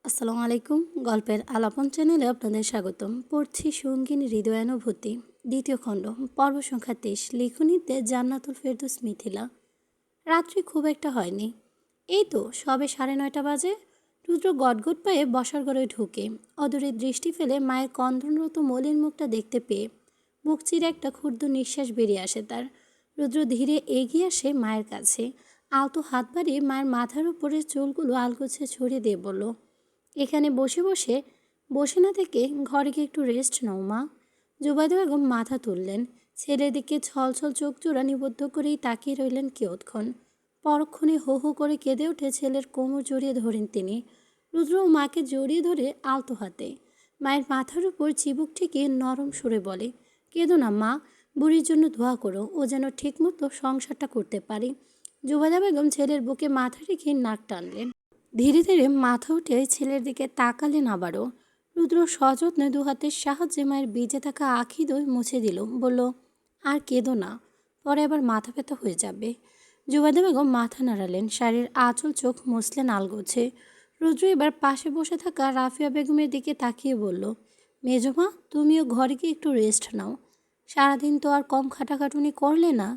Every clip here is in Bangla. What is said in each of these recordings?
আসসালামু আলাইকুম। গল্পের আলাপন চ্যানেলে আপনাদের স্বাগতম। পড়ছি সঙ্গিনী হৃদয়ানুভূতি, দ্বিতীয় খণ্ড, পর্ব সংখ্যা 23। লিখনীতে জান্নাতুল ফেরদৌস মিথিলা। রাত্রি খুব একটা হয়নি, এই তো সবে 9:30 বাজে। রুদ্র গটগট পায়ে বসার ঘরে ঢুকে অদূরে দৃষ্টি ফেলে মায়ের কন্দনরত মলিন মুখটা দেখতে পেয়ে বুক চিরে একটা ক্ষুদ্র নিঃশ্বাস বেরিয়ে আসে তার। রুদ্র ধীরে এগিয়ে আসে মায়ের কাছে, আলতো হাত বাড়িয়ে মায়ের মাথার উপরে চুলগুলো আলগোছে ছড়িয়ে দিয়ে বলল, এখানে বসে বসে বসে না থেকে ঘরে গিয়ে একটু রেস্ট নাও মা। জুবাইদা বেগম মাথা তুললেন, ছেলের দিকে ছলছল চোখ জোড়া নিবদ্ধ করেই তাকিয়ে রইলেন কিয়ৎক্ষণ। পরক্ষণে হো হো করে কেঁদে উঠে ছেলের কোমর জড়িয়ে ধরেন তিনি। রুদ্র মাকে জড়িয়ে ধরে আলতো হাতে মায়ের মাথার উপর চিবুক ঠেকিয়ে নরম সুরে বলে, কেঁদো না মা, বুড়ির জন্য দোয়া করো, ও যেন ঠিকমতো সংসারটা করতে পারে। জুবাইদা বেগম ছেলের বুকে মাথা রেখে নাক টানলেন। ধীরে ধীরে মাথা উঠে ছেলের দিকে তাকালেন আবারও। রুদ্র সযত্নে দু হাতের সাহায্যে মায়ের ভিজে থাকা আখি দই মুছে দিল, বলল, আর কেঁদো না, পরে আবার মাথা ব্যথা হয়ে যাবে। জুবাইদা বেগম মাথা নাড়ালেন, শাড়ির আঁচল চোখ মুছলেন আলগোছে। রুদ্র এবার পাশে বসে থাকা রাফিয়া বেগমের দিকে তাকিয়ে বলল, মেজমা, তুমিও ঘরে গিয়ে একটু রেস্ট নাও, সারাদিন তো আর কম খাটাখাটুনি করলে না।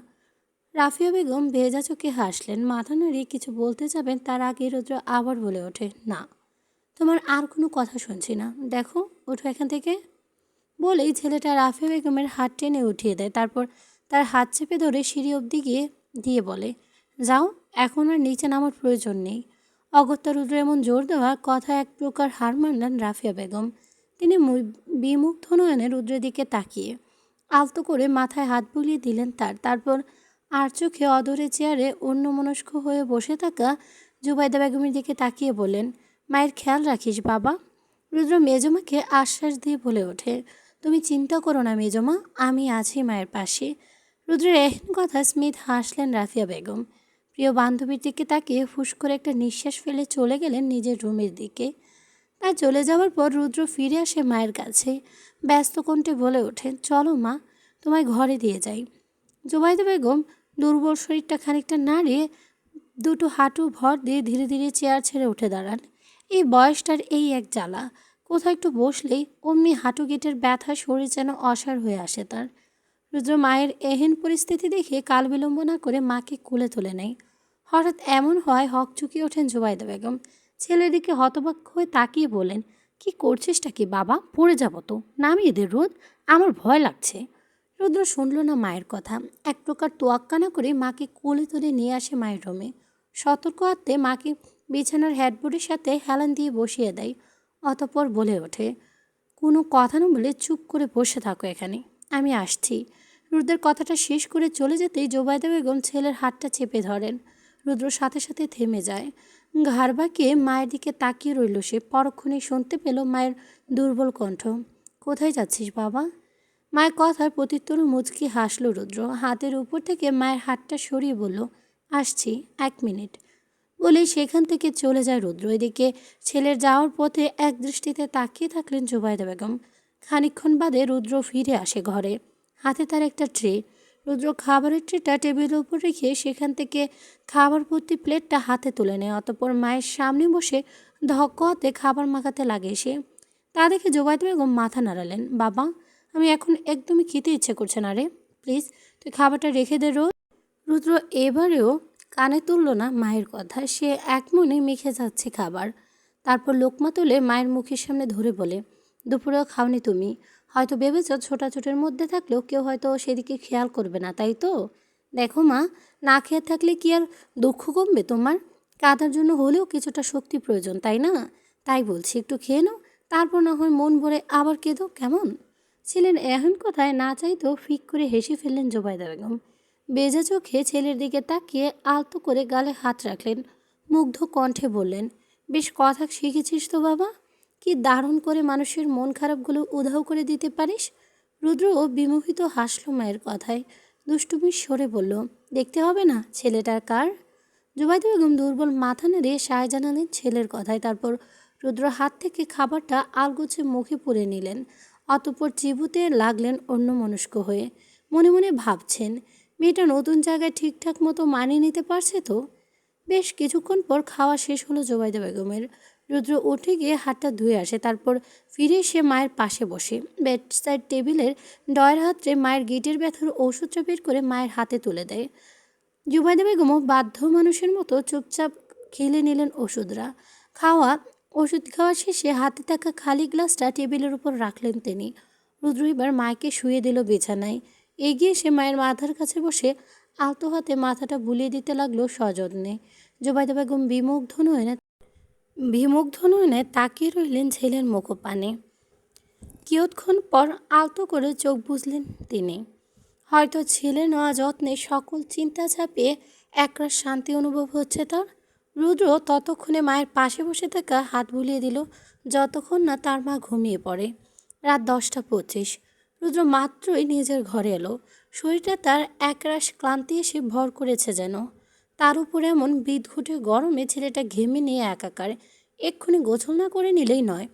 রাফিয়া বেগম ভেজা চোখে হাসলেন, মাথা নাড়িয়ে কিছু বলতে যাবেন তার আগে রুদ্র আবার বলে ওঠে, না, তোমার আর কোনো কথা শুনছি না, দেখো, ওঠো এখান থেকে। বলেই ছেলেটা রাফিয়া বেগমের হাত টেনে উঠিয়ে দেয়, তারপর তার হাত চেপে ধরে সিঁড়ি অবধি গিয়ে দিয়ে বলে, যাও, এখন আর নিচে নামার প্রয়োজন নেই। অগত্যা রুদ্র এমন জোর দেওয়া কথা এক প্রকার হার মানলেন রাফিয়া বেগম। তিনি বিমুগ্ধ নয়নে রুদ্রের দিকে তাকিয়ে আলতো করে মাথায় হাত বুলিয়ে দিলেন তারপর আর চোখে অদূরে চেয়ারে অন্যমনস্ক হয়ে বসে থাকা জুবাইদা বেগমের দিকে তাকিয়ে বললেন, মায়ের খেয়াল রাখিস বাবা। রুদ্র মেজমাকে আশ্বাস দিয়ে বলে ওঠে, তুমি চিন্তা করো না মেজমা, আমি আছি মায়ের পাশে। রুদ্রের এহেন কথা স্মিথ হাসলেন রাফিয়া বেগম। প্রিয় বান্ধবীর দিকে তাকিয়ে ফুস করে একটা নিঃশ্বাস ফেলে চলে গেলেন নিজের রুমের দিকে। তার চলে যাওয়ার পর রুদ্র ফিরে আসে মায়ের কাছে, ব্যস্ত কণ্ঠে বলে ওঠে, চলো মা, তোমায় ঘরে দিয়ে যাই। জুবাইদা বেগম দুর্বল শরীরটা খানিকটা নাড়িয়ে দুটো হাঁটু ভর দিয়ে ধীরে ধীরে চেয়ার ছেড়ে উঠে দাঁড়ান। এই বয়সটার এই এক জ্বালা, কোথাও একটু বসলেই অমনি হাঁটু গিটের ব্যথা শরীর যেন অসাড় হয়ে আসে তার। রুদ্র মায়ের এহেন পরিস্থিতি দেখে কাল বিলম্ব না করে মাকে কোলে তুলে নেয়। হঠাৎ এমন হয় হকচকিয়ে ওঠেন জুবাইদা বেগম, ছেলের দিকে হতবাক হয়ে তাকিয়ে বলেন, কি করছিসটা কি বাবা, পড়ে যাবো তো, নামিয়ে দে রোদ, আমার ভয় লাগছে। রুদ্র শুনল না মায়ের কথা, এক প্রকার তোয়াক্কা না করে মাকে কোলে তুলে নিয়ে আসে মায়ের রুমে। সতর্ক হাতে মাকে বিছানার হেডবোর্ডের সাথে হেলান দিয়ে বসিয়ে দেয়। অতঃপর বলে ওঠে, কোনো কথা না বলে চুপ করে বসে থাকো এখানে, আমি আসছি। রুদ্রের কথাটা শেষ করে চলে যেতেই জোবাইদা বেগম ছেলের হাতটা চেপে ধরেন। রুদ্র সাথে সাথে থেমে যায়, ঘাড় বাঁকিয়ে মায়ের দিকে তাকিয়ে রইল সে। পরক্ষণেই শুনতে পেল মায়ের দুর্বল কণ্ঠ, কোথায় যাচ্ছিস বাবা? মায়ের কথার প্রত্যুত্তরে মুচকি হাসল রুদ্র, হাতের উপর থেকে মায়ের হাতটা সরিয়ে বলল, আসছি, 1 মিনিট। বলেই সেখান থেকে চলে যায় রুদ্র। এদিকে ছেলের যাওয়ার পথে এক দৃষ্টিতে তাকিয়ে থাকলেন জুবাইদা বেগম। খানিকক্ষণ বাদে রুদ্র ফিরে আসে ঘরে, হাতে তার একটা ট্রে। রুদ্র খাবারের ট্রেটা টেবিলের উপর রেখে সেখান থেকে খাবার ভর্তি প্লেটটা হাতে তুলে নেয়। অতঃপর মায়ের সামনে বসে ধক্কাতে খাবার মাখাতে লাগে সে। তা দেখে জুবাইদা বেগম মাথা নাড়ালেন, বাবা, আমি এখন একদমই খেতে ইচ্ছে করছে না রে, প্লিজ তুই খাবারটা রেখে দে রোজ। রুদ্র এবারেও কানে তুলল না মায়ের কথা, সে এক মনে মেখে যাচ্ছে খাবার। তারপর লোকমা তুলে মায়ের মুখের সামনে ধরে বলে, দুপুরেও খাওনি তুমি, হয়তো ভেবেছ ছোটাছুটির মধ্যে থাকলেও কেউ হয়তো সেদিকে খেয়াল করবে না, তাই তো? দেখো মা, না খেয়ে থাকলে কি আর দুঃখ কমবে তোমার? কাঁদার জন্য হলেও কিছুটা শক্তি প্রয়োজন, তাই না? তাই বলছি, একটু খেয়ে নাও, তারপর না হয় মন ভরে আবার কেঁদো, কেমন? ছিলেন এহেন কথায় না চাইতেও ফিক করে হেসে ফেললেন জোবাইদা বেগম। বেজা চোখে ছেলের দিকে তাকিয়ে আলতো করে গালে হাত রাখলেন, মুগ্ধ কণ্ঠে বললেন, বেশ কথা শিখেছিস তো বাবা, কি দারুণ করে মানুষের মন খারাপগুলো উধাও করে দিতে পারিস। রুদ্রও বিমোহিত হাসল মায়ের কথায়, দুষ্টুমির সরে বলল, দেখতে হবে না ছেলেটার কার। জুবাইদা বেগম দুর্বল মাথা নেড়ে সায় জানালেন ছেলের কথায়। তারপর রুদ্র হাত থেকে খাবারটা আলগোছে মুখে পুরে নিলেন। অতঃপর চিবুতে লাগলেন অন্যমনস্ক হয়ে। মনে মনে ভাবছেন, মেয়েটা নতুন জায়গায় ঠিকঠাক মতো মানিয়ে নিতে পারছে তো? বেশ কিছুক্ষণ পর খাওয়া শেষ হলো জুবাইদা বেগমের। রুদ্র উঠে গিয়ে হাতটা ধুয়ে আসে, তারপর ফিরে এসে মায়ের পাশে বসে বেড সাইড টেবিলের ডয়ের হাতে মায়ের গিটের ব্যথার ওষুধটা বের করে মায়ের হাতে তুলে দেয়। জুবাইদা বেগমও বাধ্য মানুষের মতো চুপচাপ খেলে নিলেন ওষুধরা। খাওয়া ওষুধ খাওয়া শেষে হাতে থাকা খালি গ্লাসটা টেবিলের উপর রাখলেন তিনি। রুদ্র এবার মাকে শুয়ে দিল বিছানায়। এগিয়ে এসে মায়ের মাথার কাছে বসে আলতো হাতে মাথাটা বুলিয়ে দিতে লাগলো সযত্নে। জুবাইদা বেগম বিমুগ্ধ নয়নে তাকিয়ে রইলেন ছেলের মুখপানে। কিয়ৎক্ষণ পর আলতো করে চোখ বুজলেন তিনি। হয়তো ছেলের নেওয়া যত্নে সকল চিন্তা ছাপিয়ে একরাশ শান্তি অনুভব হচ্ছে তার। রুদ্র ততক্ষণে মায়ের পাশে বসে থাকা হাত বুলিয়ে দিল, যতক্ষণ না তার মা ঘুমিয়ে পড়ে। রাত 10টা 25। রুদ্র মাত্রই নিজের ঘরে এলো। শরীরটা তার একরাশ ক্লান্তি এসে ভর করেছে যেন। তার উপরে এমন বিদঘুটে গরমে ছেলেটা ঘেমে নিয়ে একাকার। এক্ষুনি গোসল না করে নিলেই নয়।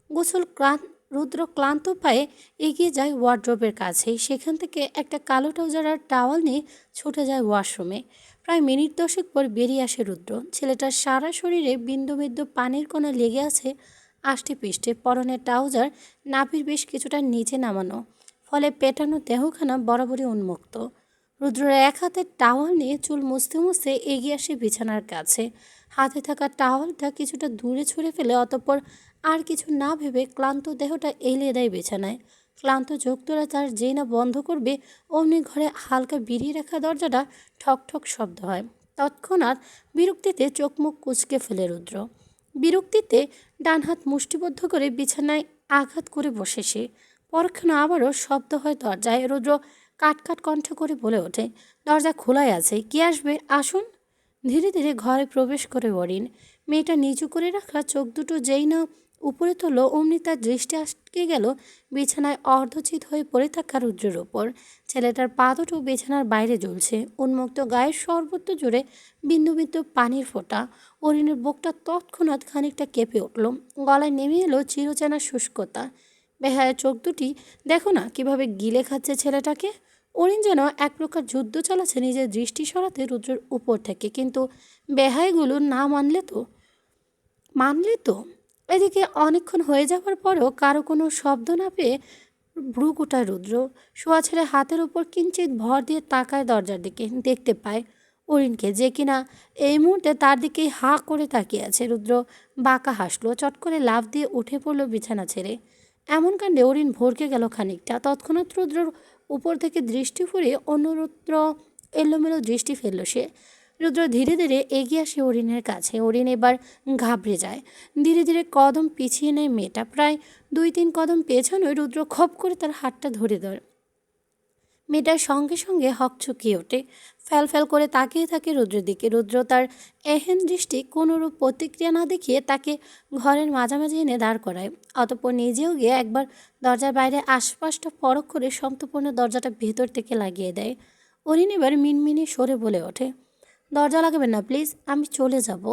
গোসল রুদ্র ক্লান্ত পায়ে এগিয়ে যায় ওয়ার্ড্রোবের কাছে। সেখান থেকে একটা কালো ট্রাউজার আর টাওয়াল নিয়ে ছুটে যায় ওয়াশরুমে। প্রায় মিনিট 10 পর বেরিয়ে আসে রুদ্র। ছেলেটার সারা শরীরে বিন্দু বিন্দু পানির কণা লেগে আছে আষ্টে পৃষ্ঠে। পরনের ট্রাউজার নাভির বেশ কিছুটা নিচে নামানো, ফলে পেটানো দেহখানা বরাবরই উন্মুক্ত। রুদ্র এক হাতে টাওয়াল নিয়ে চুল মুছতে মুছতে এগিয়ে আসে বিছানার কাছে। হাতে থাকা টাওয়ালটা কিছুটা দূরে ছুঁড়ে ফেলে অতঃপর আর কিছু না ভেবে ক্লান্ত দেহটা এলিয়ে দেয় বিছানায়। ক্লান্ত চোখ তোরা তার যেই না বন্ধ করবে, অমনি ঘরে হালকা বিড়িয়ে রাখা দরজাটা ঠক ঠক শব্দ হয়। তৎক্ষণাৎ বিরক্তিতে চোখ মুখ কুঁচকে ফেলে রুদ্র। বিরক্তিতে ডান হাত মুষ্টিবদ্ধ করে বিছানায় আঘাত করে বসে সে। পরক্ষণে আবারও শব্দ হয় দরজায়। রুদ্র কাটকাট কণ্ঠ করে বলে ওঠে, দরজা খোলাই আছে, কে আসবে, আসুন। ধীরে ধীরে ঘরে প্রবেশ করে অরিন। মেয়েটা নিচু করে রাখা চোখ দুটো যেই না উপরে তোলো, অমনি তার দৃষ্টি আটকে গেল বিছানায় অর্ধচিত হয়ে পড়ে থাকা রুদ্রের ওপর। ছেলেটার পা দুটো বিছানার বাইরে ঝুলছে, উন্মুক্ত গায়ের সর্বত্র জুড়ে বিন্দু বিন্দু পানির ফোঁটা। অরিনের বুকটা তৎক্ষণাৎ খানিকটা কেঁপে উঠল, গলায় নেমে এলো চিরচেনা শুষ্কতা। বেহায়া চোখ দুটি দেখো না কিভাবে গিলে খাচ্ছে ছেলেটাকে। অরিন যেন এক প্রকার যুদ্ধ চালাচ্ছে নিজের দৃষ্টি সরাতে রুদ্রের উপর থেকে, কিন্তু বেহায়াগুলো না মানলে তো। এদিকে অনেকক্ষণ হয়ে যাওয়ার পরেও কারো কোনো শব্দ না পেয়ে ভ্রু কুটায় রুদ্র। শোয়া ছেড়ে হাতের উপর কিঞ্চিত ভর দিয়ে তাকায় দরজার দিকে। দেখতে পায় অরিনকে, যে কিনা এই মুহূর্তে তার দিকেই হাঁ করে তাকিয়ে আছে। রুদ্র বাঁকা হাসলো, চট করে লাফ দিয়ে উঠে পড়ল বিছানা ছেড়ে। এমন কাণ্ডে অরিন ভরকে গেল খানিকটা। তৎক্ষণাৎ রুদ্রর উপর থেকে দৃষ্টি ফুরিয়ে অন্যত্র এলোমেলো দৃষ্টি ফেলল সে। রুদ্র ধীরে ধীরে এগিয়ে আসে অরিনের কাছে। অরিন এবার ঘাবড়ে যায়। ধীরে ধীরে কদম পিছিয়ে নেয় মেয়েটা। প্রায় 2-3 কদম পেছানোয় রুদ্র খপ করে তার হাতটা ধরে ধরে। মেয়েটার সঙ্গে সঙ্গে হকচকিয়ে ওঠে, ফ্যাল ফ্যাল করে তাকিয়ে থাকে রুদ্রের দিকে। রুদ্র তার এহেন দৃষ্টি কোনোরূপ প্রতিক্রিয়া না দেখিয়ে তাকে ঘরের মাঝামাঝি এনে দাঁড় করায়। অতঃপর নিজেও গিয়ে একবার দরজার বাইরে আশপাশটা পরখ করে সন্তর্পণে দরজাটা ভেতর থেকে লাগিয়ে দেয়। অরিন এবার মিনমিনে সরে বলে ওঠে, দরজা লাগাবেন না প্লিজ, আমি চলে যাব।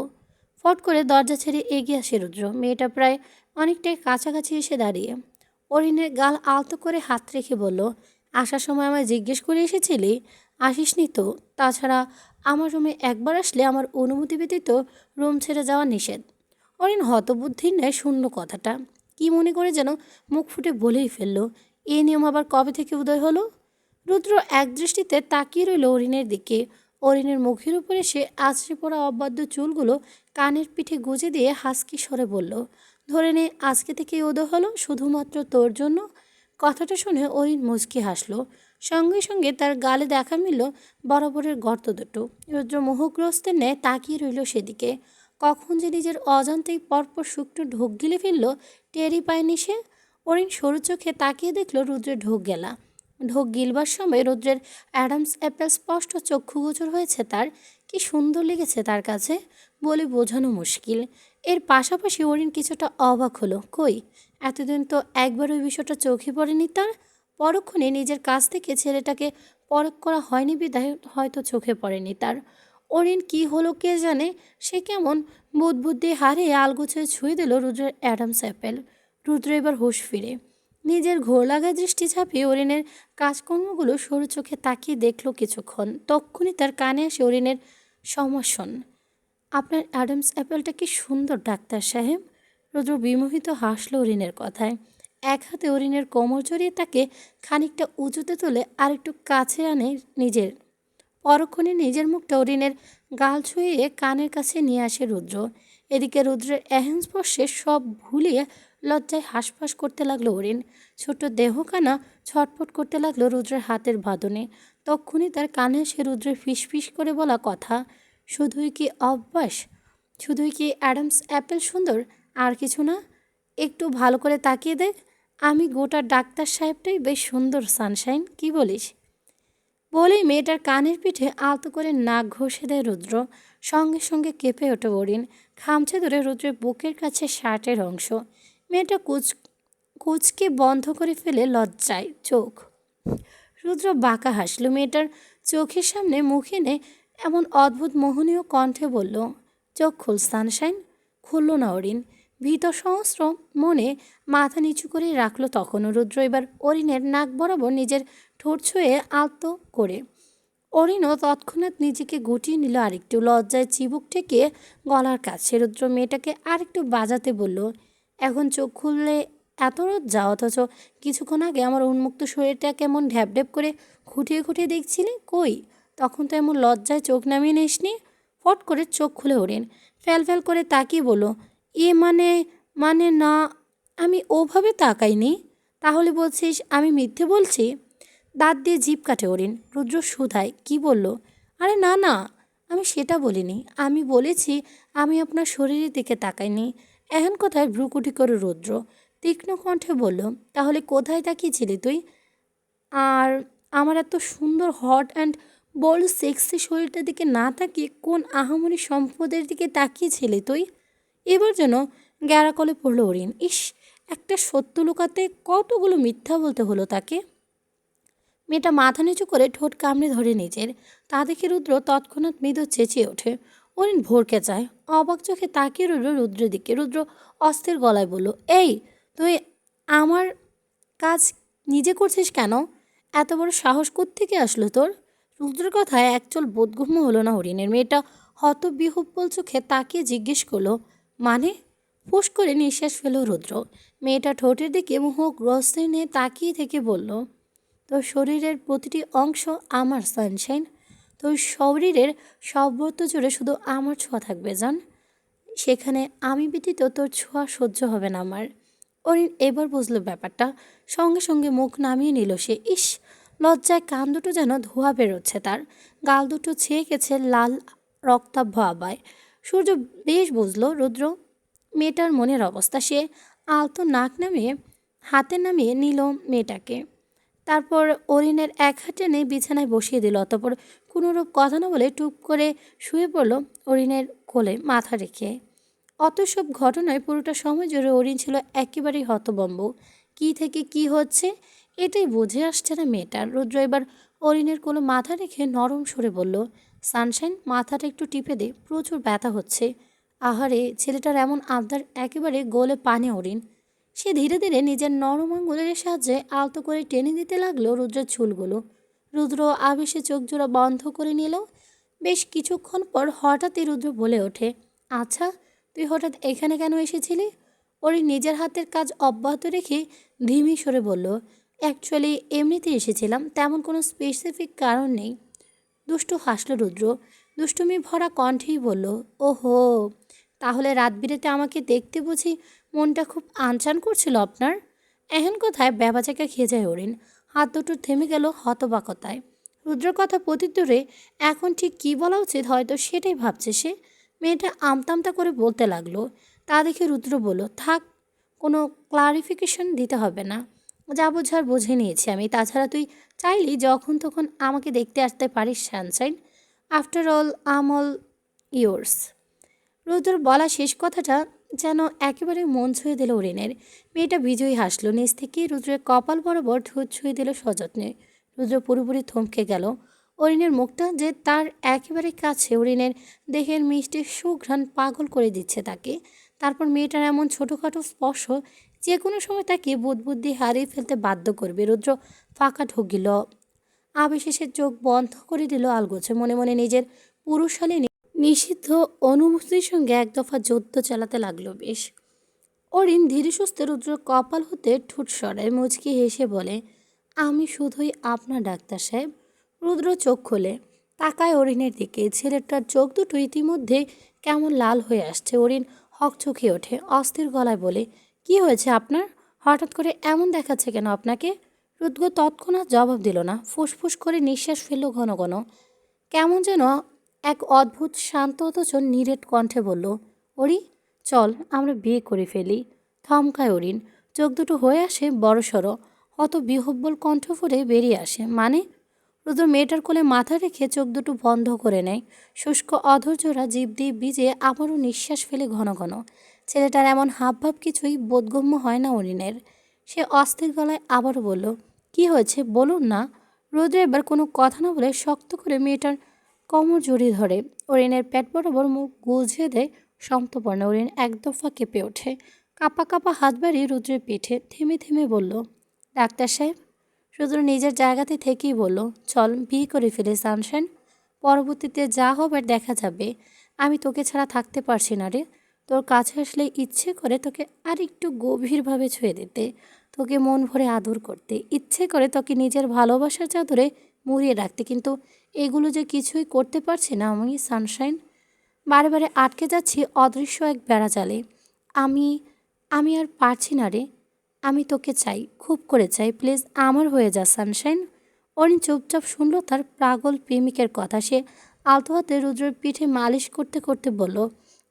ফট করে দরজা ছেড়ে এগিয়ে আসে রুদ্র। মেয়েটা প্রায় অনেকটাই কাছাকাছি এসে দাঁড়িয়ে অরিনের গাল আলতো করে হাত রেখে বলল, আসার সময় আমায় জিজ্ঞেস করে এসেছিলি? আসিসনি তো। তাছাড়া আমার রুমে একবার আসলে আমার অনুমতি ব্যতীত রুম ছেড়ে যাওয়া নিষেধ। অরিন হতবুদ্ধির ন্যায় শূন্য কথাটা কি মনে করে যেন মুখ ফুটে বলেই ফেলল, এ নিয়ম আবার কবে থেকে উদয় হলো? রুদ্র একদৃষ্টিতে তাকিয়ে রইল অরিনের দিকে। অরিনের মুখের উপরে সে আছড়ে পড়া অবাধ্য চুলগুলো কানের পিঠে গুজে দিয়ে হাসকি স্বরে বলল, ধরে নে আজকে থেকেই উদয় হলো, শুধুমাত্র তোর জন্য। কথাটা শুনে অরিন মুচকি হাসল। সঙ্গে সঙ্গে তার গালে দেখা মিলল বরাবরের গর্ত দুটো। রুদ্র মোহগ্রস্তের ন্যায় তাকিয়ে রইল সেদিকে। কখন যে নিজের অজান্তেই পরপর শুকনো ঢোক গিলে ফেলল টেরই পায়নি সে। অরিন সরু চোখে তাকিয়ে দেখল রুদ্রের ঢোক গেলা। ঢোক গিলবার সময় রুদ্রের অ্যাডামস অ্যাপেল স্পষ্ট চক্ষুগোচর হয়েছে তার। কি সুন্দর লেগেছে তার কাছে বলে বোঝানো মুশকিল। এর পাশাপাশি অরিন কিছুটা অবাক হলো, কই এতদিন তো একবার ওই বিষয়টা চোখে পড়েনি তার। পরক্ষণে নিজের কাছ থেকে ছেলেটাকে পরখ করা হয়নি বিধায় হয়তো চোখে পড়েনি তার। অরিন কি হলো কে জানে, সে কেমন বুদ্বুদ্ধি হারিয়ে আলগোছে ছুঁয়ে দিল রুদ্রের অ্যাডামস অ্যাপেল। রুদ্র এবার হুঁশ ফিরে নিজের ঘোর লাগা দৃষ্টি ছাপিয়ে অরিনের কাজকর্মগুলো সরু চোখে তাকিয়ে দেখল কিছুক্ষণ। তক্ষুনি তার কানে আসে অরিনের সম্ভাষণ, আপনার অ্যাডামস অ্যাপেলটা কি সুন্দর ডাক্তার সাহেব। রুদ্র বিমোহিত হাসল অরিনের কথায়। এক হাতে অরিনের কোমর জড়িয়ে তাকে খানিকটা উঁচুতে তুলে আরেকটু কাছে আনে নিজের। পরক্ষণে নিজের মুখটা অরিনের গাল ছুঁয়ে কানের কাছে নিয়ে আসে রুদ্র। এদিকে রুদ্রের এহেন স্পর্শে সব ভুলিয়ে লজ্জায় হাঁসফাঁস করতে লাগলো অরিন। ছোট্ট দেহখানা ছটফট করতে লাগলো রুদ্রের হাতের বাঁধনে। তক্ষুনি তার কানে এসে রুদ্রের ফিসফিস করে বলা কথা, শুধুই কি অভ্যাস, শুধুই কি অ্যাডামস অ্যাপেল সুন্দর, আর কিছু না? একটু ভালো করে তাকিয়ে দেখ, আমি গোটা ডাক্তার সাহেবটাই বেশ সুন্দর সানশাইন, কি বলিস? বলেই মেয়েটার কানের পিঠে আলতো করে নাক ঘষে দেয় রুদ্র। সঙ্গে সঙ্গে কেঁপে ওঠে অরিন, খামচে ধরে রুদ্রের বুকের কাছে শার্টের অংশ। মেয়েটা কুচকে বন্ধ করে ফেলে লজ্জায় চোখ। রুদ্র বাঁকা হাসল। মেয়েটার চোখের সামনে মুখ এনে এমন অদ্ভুত মোহনীয় কণ্ঠে বলল, চোখ খুল সানশাইন। খুলল না অরিন। ভীত সহস্র মনে মাথা নিচু করে রাখলো তখনও। রুদ্র এবার অরিনের নাক বরাবর নিজের ঠোঁট ছুঁয়ে আলতো করে। অরিনও তৎক্ষণাৎ নিজেকে গুটিয়ে নিল আরেকটু। লজ্জায় চিবুক ঠেকিয়ে গলার কাছে রুদ্র মেয়েটাকে আরেকটু বাজাতে বলল, এখন চোখ খুললে এত লজ্জা, অথচ কিছুক্ষণ আগে আমার উন্মুক্ত শরীরটা কেমন ঢ্যাপ করে খুঁটিয়ে খুঁটিয়ে দেখছিলে, কই তখন তো এমন লজ্জায় চোখ নামিয়ে নিসনি। ফট করে চোখ খুলে ওড়েন, ফ্যাল করে তাকিয়ে বলল, এ মানে মানে না, আমি ওভাবে তাকাইনি। তাহলে বলছিস আমি মিথ্যে বলছি? দাঁত দিয়ে জিভ কাটে অরিন। রুদ্র শুধায়, কি বলল? আরে না না, আমি সেটা বলিনি। আমি বলেছি আমি আপনার শরীরের দিকে তাকাইনি। এহেন কথায় ভ্রুকুটি করে রুদ্র তীক্ষ্ণ কণ্ঠে বলল, তাহলে কোথায় তাকিয়েছিলি তুই? আর আমার এত সুন্দর হট অ্যান্ড বোল্ড সেক্সি শরীরটার দিকে না তাকিয়ে কোন আহামরি সম্পদের দিকে তাকিয়েছিলি তুই? এবার যেন গ্যারাকলে পড়ল অরিন। ইস, একটা সত্য লুকাতে কতগুলো মিথ্যা বলতে হলো তাকে। মেয়েটা মাথা নিচু করে ঠোঁট কামড়ে ধরে নিজের। তা দেখে রুদ্র তৎক্ষণাৎ মৃদু চেঁচিয়ে ওঠে। অরিন ভরকে যায়, অবাক চোখে তাকিয়ে রইল রুদ্রের দিকে। রুদ্র অস্থির গলায় বলল, এই তুই আমার কাজ নিজে করছিস কেন? এত বড় সাহস কোত্থেকে আসলো তোর? রুদ্রের কথায় একচল বোধগম্য হলো না হরিণের। মেয়েটা হতবিহ্বল চোখে তাকিয়ে জিজ্ঞেস করলো, মানে? ফুস করে নিঃশ্বাস ফেল রুদ্র। মেয়েটা ঠোঁটের দিকে মুখ গ্রস্ত নিয়ে তাকিয়ে থেকে বলল, তোর শরীরের প্রতিটি অংশ আমার সানশাইন। তোর শরীরের সর্বত্র জুড়ে শুধু আমার ছোঁয়া থাকবে জান। সেখানে আমি ব্যতীত তোর ছোঁয়া সহ্য হবে না আমার। অরিন এবার বুঝলো ব্যাপারটা। সঙ্গে সঙ্গে মুখ নামিয়ে নিল সে। ইস, লজ্জায় কান দুটো যেন ধোঁয়া বেরোচ্ছে তার। গাল দুটো ছেয়ে গেছে লাল রক্তাভ আবায়। সূর্য বেশ বুঝলো রুদ্র মেয়েটার মনের অবস্থা। সে আলতো নাক নামিয়ে হাতে নামিয়ে নিল মেয়েটাকে। তারপর অরিনের এক হাত টেনে বিছানায় বসিয়ে দিল। অতঃপর কোনোরূপ কথা না বলে টুপ করে শুয়ে পড়ল অরিনের কোলে মাথা রেখে। অত সব ঘটনায় পুরোটা সময় জুড়ে অরিন ছিল একেবারেই হতভম্ব। কী থেকে কি হচ্ছে এটাই বুঝে আসছে না মেয়েটার। রুদ্র এবার অরিনের কোলে মাথা রেখে নরম সরে বলল, সানশাইন মাথাটা একটু টিপে দে, প্রচুর ব্যথা হচ্ছে। আহারে, ছেলেটার এমন আবদার একেবারে গোলে পানে অরিন। সে ধীরে ধীরে নিজের নরম আঙুলের সাহায্যে আলতো করে টেনে দিতে লাগলো রুদ্রের চুলগুলো। রুদ্র আবেশে চোখ জোড়া বন্ধ করে নিল। বেশ কিছুক্ষণ পর হঠাৎই রুদ্র বলে ওঠে, আচ্ছা তুই হঠাৎ এখানে কেন এসেছিলি? ওর নিজের হাতের কাজ অব্যাহত রেখে ধিমি সরে বলল, অ্যাকচুয়ালি এমনিতে এসেছিলাম, তেমন কোনো স্পেসিফিক কারণ নেই। দুষ্টু হাসল রুদ্র। দুষ্টুমি ভরা কণ্ঠেই বলল, ওহো, তাহলে রাত বিরেতে আমাকে দেখতে বুঝি মনটা খুব আনচান করছিল আপনার? এহেন কথায় ব্যাবাচাকা খেয়ে যায় অরিন। হাত দুটো থেমে গেল হতবাকতায়। রুদ্রের কথা প্রত্যুত্তরে এখন ঠিক কী বলা উচিত হয়তো সেটাই ভাবছে সে। মেয়েটা আমতামতা করে বলতে লাগলো। তা দেখে রুদ্র বলল, থাক, কোনো ক্লারিফিকেশন দিতে হবে না, যা বোঝার বুঝে নিয়েছি আমি। তাছাড়া তুই চাইলেই যখন তখন আমাকে দেখতে আসতে পারিস সানশাইন। আফটার অল আম অল ইয়োর্স। রুদ্র বলা শেষ কথাটা যেন একেবারে মন ছুঁয়ে দিল অরিনের। মেয়েটা বিজয়ী হাসলো। নিচ থেকে রুদ্রের কপাল বরাবর ঠোঁট ছুঁয়ে দিল সযত্নে। রুদ্র পুরোপুরি থমকে গেল। অরিনের মুখটা যে তার একেবারে কাছে। অরিনের দেহের মিষ্টি সুঘ্রাণ পাগল করে দিচ্ছে তাকে। তারপর মেয়েটার এমন ছোটোখাটো স্পর্শ যে কোনো সময় তাকে বুদ্বুদ্ধি হারিয়ে ফেলতে বাধ্য করবে। রুদ্র ফাঁকা ঢুকিল। আবেশে সে চোখ বন্ধ করে দিল আলগোছে। মনে মনে নিজের পুরুষালী নিষিদ্ধ অনুভূতির সঙ্গে এক দফা যুদ্ধ চালাতে লাগলো বেশ। অরিন ধীরে সুস্থে রুদ্র কপাল হতে ঠোঁট সরায়, মুচকি হেসে বলে, আমি শুধুই আপনার ডাক্তার সাহেব। রুদ্র চোখ খোলে, তাকায় অরিনের দিকে। ছেলেটার চোখ দুটো ইতিমধ্যে কেমন লাল হয়ে আসছে। অরিন হকচকিয়ে ওঠে, অস্থির গলায় বলে, কি হয়েছে আপনার? হঠাৎ করে এমন দেখাচ্ছে কেন আপনাকে? রুদ্র তৎক্ষণাৎ জবাব দিল না, ফুসফুস করে নিঃশ্বাস ফেলল ঘন ঘন। কেমন যেন এক অদ্ভুত শান্ত অথচ নিরেট কণ্ঠে বলল, অরি, চল আমরা বিয়ে করে ফেলি। থমকায় অরিন, চোখ দুটো হয়ে আসে বড়সড়, অত বিহব্বল কণ্ঠ ফুরে বেরিয়ে আসে, মানে? রুদ্র মেয়েটার কোলে মাথা রেখে চোখ দুটো বন্ধ করে নেয়। শুষ্ক অধৈর্যরা জীব দিয়ে ভিজে আবারও নিঃশ্বাস ফেলে ঘন ঘন। ছেলেটার এমন হাবভাব কিছুই বোধগম্য হয় না অরিনের। সে অস্থির গলায় আবারও বলল, কি হয়েছে বলুন না। রুদ্র এবার কোনো কথা না বলে শক্ত করে মেয়েটার কোমর জড়িয়ে ধরে। অরিনের পেট বরাবর মুখ গুজে দেয় সন্তপর্ণে। অরিন এক দফা কেঁপে ওঠে, কাঁপা কাঁপা হাত বাড়িয়ে রুদ্রের পিঠে। থেমে থেমে বলল, ডাক্তার সাহেব। রুদ্র নিজের জায়গাতে থেকেই বলল, চল বিয়ে করে ফেলে সানশাইন। পরবর্তীতে যা হবে দেখা যাবে। আমি তোকে ছাড়া থাকতে পারছি না রে। তোর কাছে আসলে ইচ্ছে করে তোকে আর একটু গভীরভাবে ছুঁয়ে দিতে, তোকে মন ভরে আদর করতে, ইচ্ছে করে তোকে নিজের ভালোবাসার চাদরে মুড়িয়ে রাখতে, কিন্তু এগুলো যে কিছুই করতে পারছি না আমি সানশাইন। বারে বারে আটকে যাচ্ছি অদৃশ্য এক বেড়াজালে। আমি আমি আর পারছি না রে। আমি তোকে চাই, খুব করে চাই, প্লিজ আমার হয়ে যা সানশাইন। অরিন চুপচাপ শুনল তার পাগল প্রেমিকের কথা। সে আলতো হাতে রুদ্রের পিঠে মালিশ করতে করতে বলল,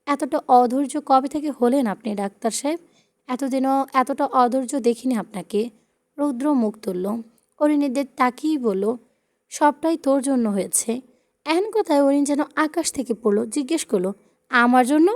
এতটা অধৈর্য কবে থেকে হলেন আপনি ডাক্তার সাহেব? এতদিনও এতটা অধৈর্য দেখিনি আপনাকে। রুদ্র মুখ তুলল, অরিনের তাকিয়েই বলল, সবটাই তোর জন্য হয়েছে। এহেন কথায় অরিন যেন আকাশ থেকে পড়ল, জিজ্ঞেস করলো, আমার জন্য?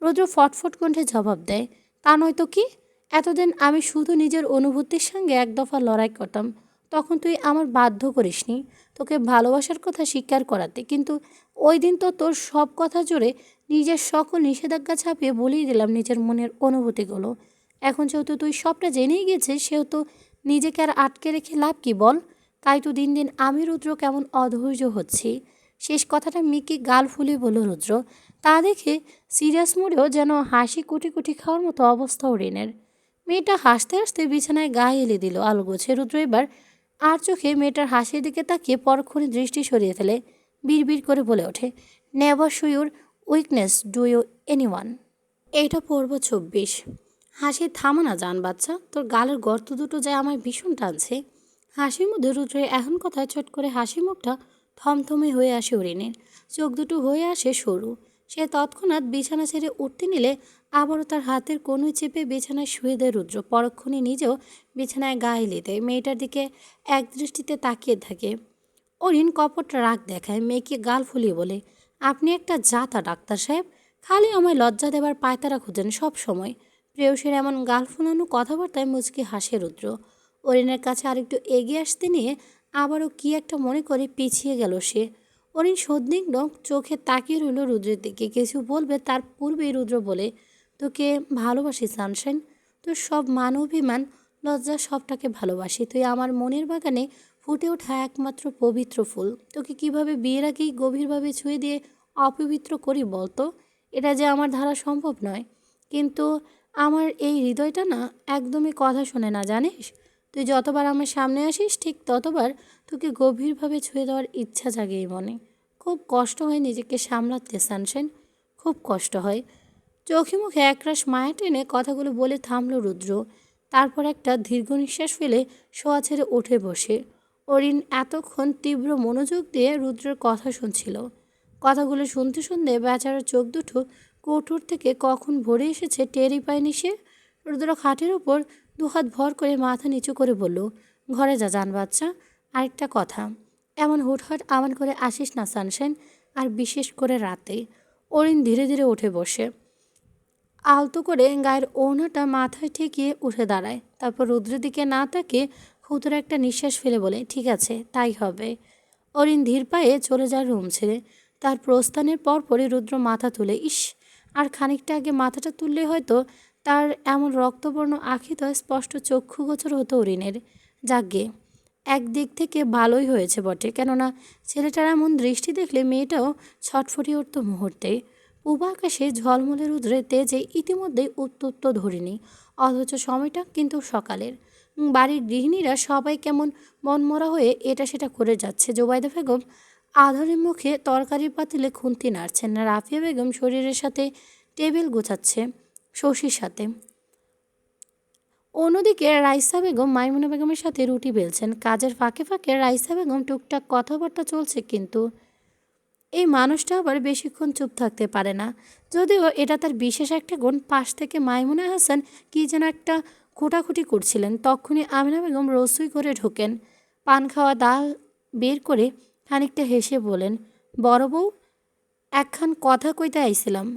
রুদ্র ফটফট কণ্ঠে জবাব দেয়, তা নয়তো কি? এতদিন আমি শুধু নিজের অনুভূতির সঙ্গে এক দফা লড়াই করতাম, তখন তুই আমার বাধ্য করিসনি তোকে ভালোবাসার কথা স্বীকার করাতে, কিন্তু ওই দিন তো তোর সব কথা জুড়ে নিজের সকল নিষেধাজ্ঞা ছাপিয়ে বলেই দিলাম নিজের মনের অনুভূতিগুলো। এখন যেহেতু তুই সবটা জেনেই গেছিস, সেহেতু নিজেকে আর আটকে রেখে লাভ কি বল? তাই তো দিন দিন আমি রুদ্র কেমন অধৈর্য হচ্ছি। শেষ কথাটা মিকি গাল ফুলিয়ে বলল রুদ্র। তা দেখে সিরিয়াস মোড়েও যেন হাসি কুটি কুটি খাওয়ার মতো অবস্থা অরিনের। মেয়েটা হাসতে হাসতে বিছানায় গা এলে দিল আলগোছে। রুদ্র এবার আর চোখে মেয়েটার হাসির দিকে তাকিয়ে পরক্ষণে দৃষ্টি সরিয়ে ফেলে বিড়বিড় করে বলে ওঠে, never show your weakness to you anyone. এইটা পর্ব ২৪। হাসি থামা না জান বাচ্চা, তোর গালের গর্ত দুটো যায় আমায় ভীষণ টানছে। হাসির মধ্যে রুদ্রের এখন কথায় চট করে হাসি মুখটা থমথমে হয়ে আসে অরিনের। চোখ দুটো হয়ে আসে সরু। সে তৎক্ষণাৎ বিছানা ছেড়ে উঠতে নিলে আবারও তার হাতের কোনোই চেপে বিছানায় শুয়ে দেয় রুদ্র। পরক্ষণে নিজেও বিছানায় গা এলিয়ে দেয়, মেয়েটার দিকে এক দৃষ্টিতে তাকিয়ে থাকে। অরিন কপট রাগ দেখায়, মেয়েকে গাল ফুলিয়ে বলে, আপনি একটা জাতা ডাক্তার সাহেব, খালি আমায় লজ্জা দেবার পায়তারা খুঁজেন সব সময়। প্রেয়সীর এমন গাল ফুলানো কথাবার্তায় মুচকি হাসে রুদ্র। অরিনের কাছে আরেকটু এগিয়ে আসতে নিয়ে আবারও কি একটা মনে করে পিছিয়ে গেল সে। অরিন সন্দিগ্ধ চোখে তাকিয়ে রইল রুদ্রের দিকে। কিছু বলবে তার পূর্বেই রুদ্র বলে, তোকে ভালোবাসি সানশাইন। তোর সব মান অভিমান লজ্জা সবটাকে ভালোবাসি। তুই আমার মনের বাগানে ফুটে ওঠা একমাত্র পবিত্র ফুল। তোকে কিভাবে বিয়ের আগেই গভীরভাবে ছুঁয়ে দিয়ে অপবিত্র করি বলতো? এটা যে আমার দ্বারা সম্ভব নয়। কিন্তু আমার এই হৃদয়টা না একদমই কথা শোনে না, জানিস? তুই যতবার আমার সামনে আসিস ঠিক ততবার তোকে গভীরভাবে ছুঁয়ে দেওয়ার ইচ্ছা জাগে এই মনে। খুব কষ্ট হয় নিজেকে সামলাতে সানশাইন, খুব কষ্ট হয়। চোখে মুখে একরাশ মায়া টেনে কথাগুলো বলে থামল রুদ্র। তারপর একটা দীর্ঘ নিঃশ্বাস ফেলে শোয়া ছেড়ে উঠে বসে। অরিন এতক্ষণ তীব্র মনোযোগ দিয়ে রুদ্রের কথা শুনছিল। কথাগুলো শুনতে শুনতে বেচারার চোখ দুটো কৌটোর থেকে কখন ভরে এসেছে টেরই পায়নি সে। রুদ্র খাটের উপর দুহাত ভর করে মাথা নিচু করে বলল, ঘরে যা জান বাচ্চা। আরেকটা কথা, এমন হুটহাট আমান করে আসিস না সানশাইন, আর বিশেষ করে রাতে। অরিন ধীরে ধীরে উঠে বসে আলতো করে গায়ের ওড়নাটা মাথায় ঠেকিয়ে উঠে দাঁড়ায়। তারপর রুদ্রের দিকে না তাকিয়ে ক্ষুদ্র একটা নিঃশ্বাস ফেলে বলে, ঠিক আছে তাই হবে। অরিন ধীর পায়ে চলে যায় রুম ছেড়ে। তার প্রস্থানের পরপরই রুদ্র মাথা তুলে, ইস, আর খানিকটা আগে মাথাটা তুললে হয়তো তার এমন রক্তবর্ণ আখিত স্পষ্ট চক্ষুগোচর হতো অরিনের। যাকগে, একদিক থেকে ভালোই হয়েছে বটে, কেননা ছেলেটার এমন দৃষ্টি দেখলে মেয়েটাও ছটফটিয়ে উঠত মুহূর্তে। পূব আকাশে ঝলমলে রুদ্রে তেজে ইতিমধ্যেই উত্তপ্ত ধরিনি, অথচ সময়টা কিন্তু সকালের। বাড়ির গৃহিণীরা সবাই কেমন মনমরা হয়ে এটা সেটা করে যাচ্ছে। জোবাইদা বেগম আধরের মুখে তরকারির পাতিলে খুন্তি নাড়ছেন, রাফিয়া বেগম শরীরের সাথে টেবিল গোছাচ্ছে শশীর সাথে। অন্যদিকে রাইসা বেগম মাইমুনা বেগমের সাথে রুটি বেলছেন। কাজের ফাঁকে ফাঁকে রাইসা বেগম টুকটাক কথাবার্তা চলছে, কিন্তু এই মানুষটা আবার বেশিক্ষণ চুপ থাকতে পারে না। যদিও এটা তার বিশেষ একটা গুণ। পাশ থেকে মাইমুনা হাসান কি যেন একটা খুঁটাখুটি করছিলেন, তখনই আমিনা বেগম রসুই করে ঢোকেন। পান খাওয়া দাল বের করে খানিকটা হেসে বলেন, বড় বউ, একখান কথা কইতে আইছিলাম।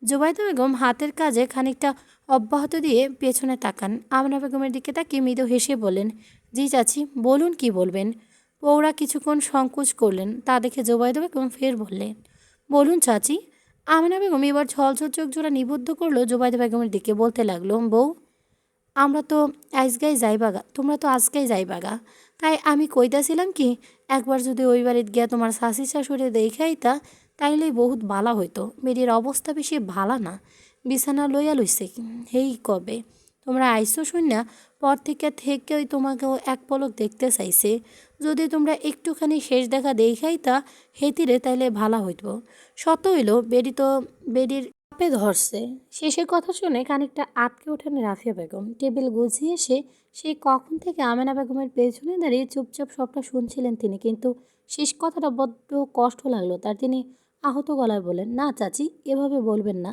জুবাইদা বেগম হাতের কাজে খানিকটা অব্যাহত দিয়ে পেছনে তাকান। আমিনা বেগমের দিকে তাকিয়ে মৃদু হেসে বলেন, জি চাচি, বলুন কি বলবেন। পৌরা কিছুক্ষণ সংকোচ করলেন, তা দেখে জুবাইদা বেগম ফের বললেন, বলুন চাচি। আমিনা বেগম এবার ছলছল চোখ জোড়া নিবদ্ধ করলো জুবাইদা বেগমের দিকে, বলতে লাগলো, বউ, আমরা তো আজকাই যাইবাগা, তোমরা তো আজকাই যাইবাগা। তাই আমি কইতাছিলাম কি, একবার যদি ওই বাড়িতে গিয়া তোমার শাশি শাশুড়ি দেখাইতা, তাইলেই বহুত ভালা হইতো। মেয়ের অবস্থা বেশি ভালা না, বিছানা লইয়া লইছে হেই কবে তোমরা আইসো শুননা পর থেকে থেকেই তোমাকেও এক পলক দেখতে চাইছে। যদি তোমরা একটুখানি শেষ দেখা দেখাইতা হেতিরে, তাইলে ভালা হইত। শত হইল বেডি তো বেডির চাপে ধরছে। শেষের কথা শুনে খানিকটা আটকে ওঠেন রাফিয়া বেগম। টেবিল গুছিয়ে এসে সেই কখন থেকে আমেনা বেগমের পেছনে দাঁড়িয়ে চুপচাপ সবটা শুনছিলেন তিনি, কিন্তু শেষ কথাটা বড্ড কষ্ট লাগলো তার। তিনি আহত গলায় বলেন, না চাচি, এভাবে বলবেন না।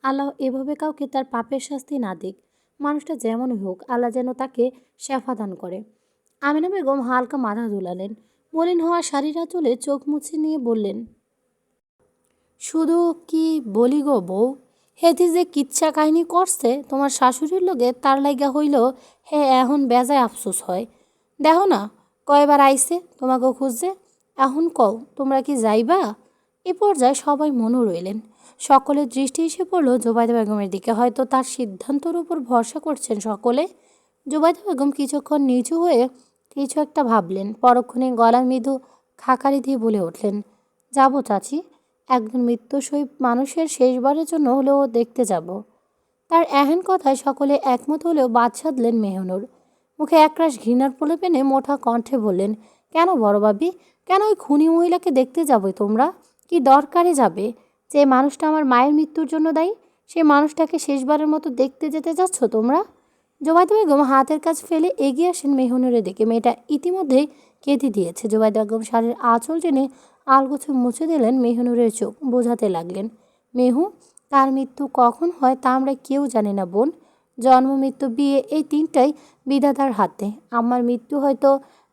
আল্লাহ এভাবে কাউকে তার পাপের শাস্তি না দিক। মানুষটা যেমনই হোক, আল্লাহ যেন তাকে শেফা দান করে। আমেনা বেগম হালকা মাথা দুলালেন। মলিন হওয়া শাড়িটা তুলে চোখ মুছে নিয়ে বললেন, শুধু কি বলি গো বউ, হেতি যে কিচ্ছা কাহিনী করছে তোমার শাশুড়ির লগে, তার লাইগা হইল হে এখন বেজায় আফসোস হয়। দেখো না কয়বার আইছে তোমাকে খুঁজছে। এখন কও তোমরা কি যাইবা? এ পর্যায়ে সবাই মনও রইলেন। সকলের দৃষ্টি এসে পড়ল জোবাইদা বেগমের দিকে। হয়তো তার সিদ্ধান্তের উপর ভরসা করছেন সকলে। জোবাইদা বেগম কিছুক্ষণ নিচু হয়ে কিছু একটা ভাবলেন, পরক্ষণে গলার মৃদু খাকারি দিয়ে বলে উঠলেন, যাবো চাচি, একজন মৃত্যুশহী মানুষের শেষবারের জন্য হলেও দেখতে যাব। তার এহেন কথায় সকলে একমত হলেও বাদ সাধলেন মেহনুর। মুখে একরাশ ঘৃণার প্রলেপেনে মোটা কণ্ঠে বললেন, কেন বড় ভাবি, কেন ওই খুনি মহিলাকে দেখতে যাবে তোমরা? কি দরকারে যাবে? যে মানুষটা আমার মায়ের মৃত্যুর জন্য দায়ী, সেই মানুষটাকে শেষবারের মতো দেখতে যেতে যাচ্ছ তোমরা? জোবাইদা বেগম হাতের কাজ ফেলে এগিয়ে আসেন মেহনুরের দিকে। মেয়েটা ইতিমধ্যেই কেঁদে দিয়েছে। জোবাইদা বেগম শাড়ির আঁচল টেনে আলগোছে মুছে দিলেন মেহনুরের চোখ, বোঝাতে লাগলেন, মেহু, কার মৃত্যু কখন হয় তা আমরা কেউ জানি না বোন। জন্ম, মৃত্যু, বিয়ে, এই তিনটাই বিধাতার হাতে। আমার মৃত্যু হয়তো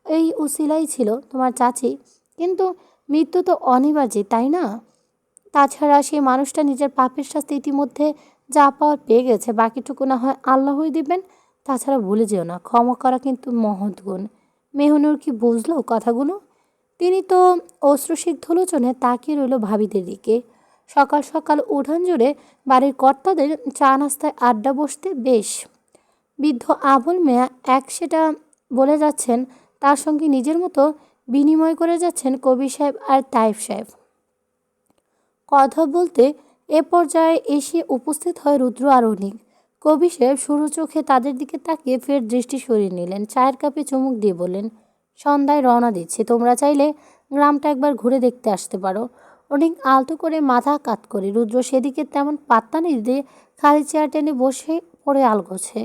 এই উসিলাই ছিল তোমার চাচি, কিন্তু মৃত্যু তো অনিবার্য, তাই না? তাছাড়া সেই মানুষটা নিজের পাপের শাস্তি ইতিমধ্যে যা পাওয়ার পেয়ে গেছে, বাকিটুকু না হয় আল্লাহই দিবেন। তাছাড়া ভুলে যেও না, ক্ষমা করা কিন্তু মহৎ গুণ। মেহনুর কি বুঝলো কথাগুলো? তিনি তো অশ্রুসিক্ত লোচনে তাকিয়ে রইল ভাবিদের দিকে। সকাল সকাল উঠান জুড়ে বাড়ির কর্তাদের চা নাস্তায় আড্ডা বসতে বেশ। বৃদ্ধ আবুল মিয়া এক সেটা বলে যাচ্ছেন, তার সঙ্গে নিজের মতো বিনিময় করে যাচ্ছেন কবির সাহেব আর তাইফ সাহেব। কথা বলতে এ পর্যায়ে এসে উপস্থিত হয় রুদ্র আর অনিক। কবি সাহেব সরু চোখে তাদের দিকে তাকিয়ে ফের দৃষ্টি সরিয়ে নিলেন। চায়ের কাপে চুমুক দিয়ে বললেন, সন্ধ্যায় রওনা দিচ্ছি, তোমরা চাইলে গ্রামটা একবার ঘুরে দেখতে আসতে পারো। অনিক আলতো করে মাথা কাত করে। রুদ্র সেদিকে তেমন পাত্তা নেই দিয়ে খালি চেয়ার টেনে বসে পড়ে আলগোছে।